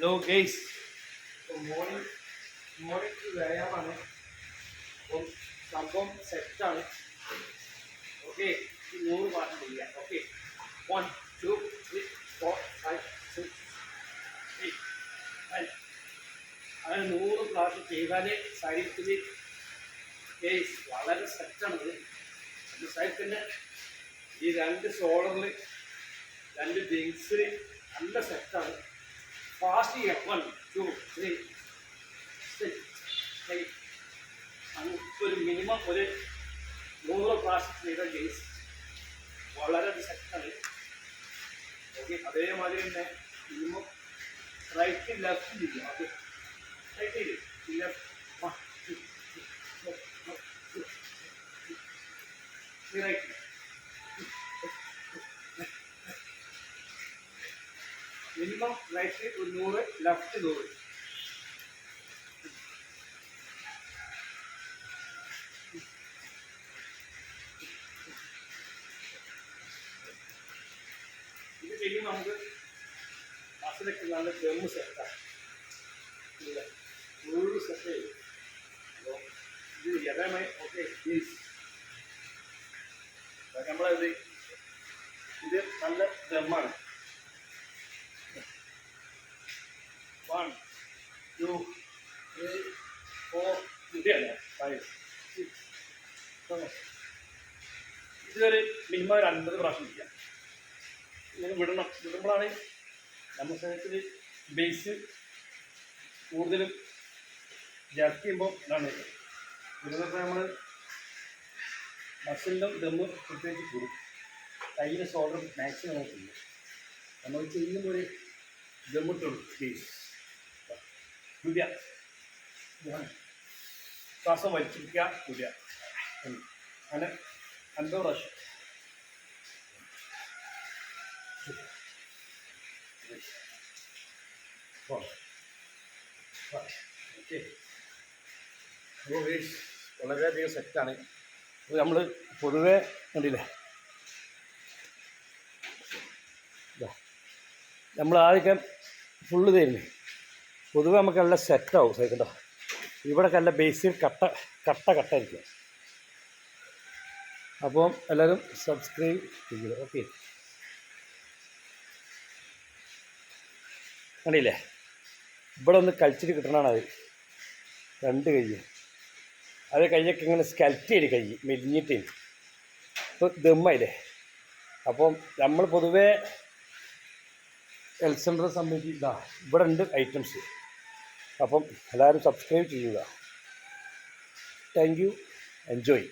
Hello guys, morning വ്യായാമമാണ്. അപ്പം സംഭവം സെറ്റാണ്. ഓക്കെ, 100 പാട്ട് ചെയ്യാം. ഓക്കെ, 1 2 3 4 5 6 8 9. അങ്ങനെ 100 പ്രാവശ്യം ചെയ്താലേ ശരീരത്തിൽ ഗെയ്സ് വളരെ സെറ്റാണത്. എൻ്റെ ശരീരത്തിൻ്റെ ഈ 2 ഷോൾഡറിൽ 2 വിങ്സിൽ നല്ല സെറ്റാണ്. ഫാസ്റ്റ് ചെയ്യാം. 1 2 3 6 8. ഒരു മിനിമം ഒരു 100 പ്രാവശ്യം ചെയ്ത ഗെയ്സ് വളരെ സെറ്റാണ്. ഓക്കെ, അതേമാതിരി തന്നെ മിനിമം റൈറ്റ് ലെഫ്റ്റ് ചെയ്യും. അത് right left right minimum right ഒരു 100, ലെഫ്റ്റ് 100. ഇത് ചെയ്യുമ്പോൾ നമുക്ക് മസിലൊക്കെ നല്ല ദമ്മ് സെറ്റാണ്. ഫുള്ള് സെറ്റ് ചെയ്യും. അപ്പോൾ ഇത് യഥമായി ഓക്കെ നമ്മളത് ഇത് നല്ല ദമ്മാണ്. 1 2 3 4 5 6 7. ഇതൊരു മിനിമം ഒരു 50 പ്രാവശ്യം ചെയ്യാം. ഇങ്ങനെ വിടുമ്പോഴാണ് നമ്മുടെ ശരീരത്തിൽ ബേസ് കൂടുതലും ജർക്ക് ചെയ്യുമ്പോൾ ഇതാണ് വിടുന്നപ്പോൾ നമ്മൾ മസിലിലും ദമ്മ് പ്രത്യേകിച്ച് കൂടും. കയ്യിലെ ഷോൾഡർ മാക്സിമം നമുക്ക് ചെയ്യും. നമ്മൾ ചെയ്യുമ്പോൾ ഒരു ദമ്മിട്ടുള്ളൂ ബേസ് വിടുക. ശ്വാസം വലിച്ചിരിക്കുക, വിടുക. അങ്ങനെ 50 പ്രാവശ്യം. ഓക്കെ, അപ്പോൾ വളരെയധികം സെറ്റാണ്. അപ്പോൾ നമ്മൾ പൊതുവേ കണ്ടില്ലേ, നമ്മൾ ആദ്യം ഫുള്ള് തരുന്നേ പൊതുവെ നമുക്ക് നല്ല സെറ്റാവും. സൈക്കണ്ടോ, ഇവിടെ നല്ല ബേസിൽ കട്ടായിരിക്കും. അപ്പം എല്ലാവരും സബ്സ്ക്രൈബ് ചെയ്യുക. ഓക്കെ, കണ്ടില്ലേ, ഇവിടെ ഒന്ന് കളിച്ചിട്ട് കിട്ടണതാണ് അത് 2 കൈ. അത് കൈയൊക്കെ ഇങ്ങനെ സ്കൽറ്റ് ചെയ്ത് കൈ മെലിഞ്ഞിട്ട് ഇപ്പോൾ ദമ്മായില്ലേ. അപ്പം നമ്മൾ പൊതുവേ ഹെൽത്ത് സെൻ്ററെ സംബന്ധിച്ച് ഇതാ ഇവിടെ ഉണ്ട് ഐറ്റംസ്. അപ്പം എല്ലാവരും സബ്സ്ക്രൈബ് ചെയ്യുക. Thank you, enjoy.